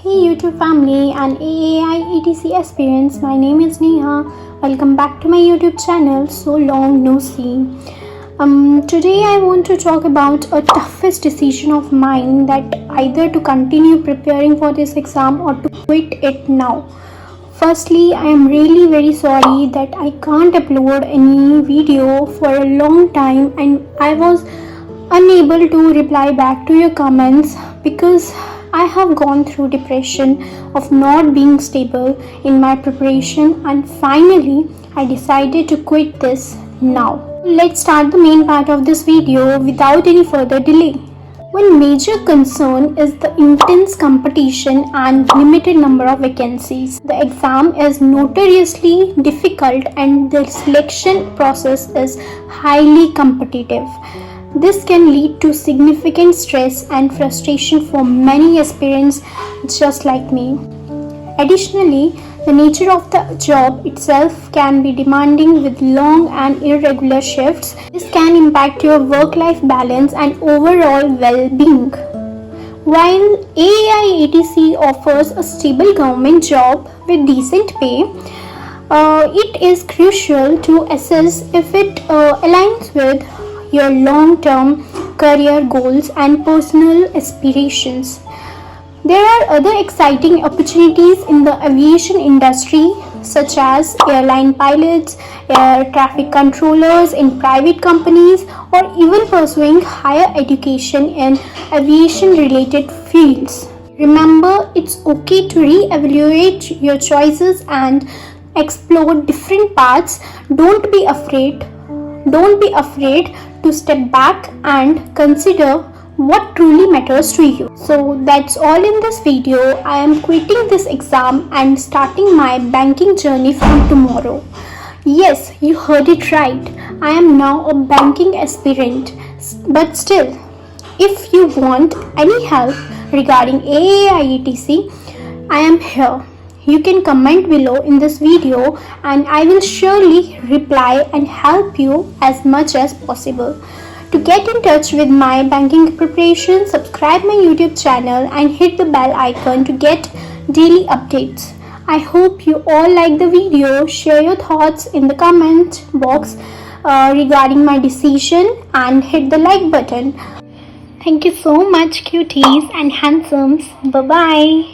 Hey YouTube family and AAI ATC aspirants, my name is Neha. Welcome back to my YouTube channel. So long no see. Today I want to talk about a toughest decision of mine, that either to continue preparing for this exam or to quit it now. Firstly, I am really very sorry that I can't upload any video for a long time and I was unable to reply back to your comments because I have gone through depression of not being stable in my preparation, and finally I decided to quit this now. Let's start the main part of this video without any further delay. One major concern is the intense competition and limited number of vacancies. The exam is notoriously difficult and the selection process is highly competitive. This can lead to significant stress and frustration for many aspirants just like me. Additionally, the nature of the job itself can be demanding with long and irregular shifts. This can impact your work-life balance and overall well-being. While AAI ATC offers a stable government job with decent pay, it is crucial to assess if it aligns with your long-term career goals and personal aspirations. There are other exciting opportunities in the aviation industry, such as airline pilots, air traffic controllers in private companies, or even pursuing higher education in aviation-related fields. Remember, it's okay to re-evaluate your choices and explore different paths. Don't be afraid to step back and consider what truly matters to you. So that's all in this video. I am quitting this exam and starting my banking journey from tomorrow. Yes, you heard it right. I am now a banking aspirant. But still, if you want any help regarding AAI ATC, I am here. You can comment below in this video and I will surely reply and help you as much as possible. To get in touch with my banking preparation, subscribe my YouTube channel and hit the bell icon to get daily updates. I hope you all like the video. Share your thoughts in the comment box regarding my decision and hit the like button. Thank you so much, cuties and handsomes. Bye bye.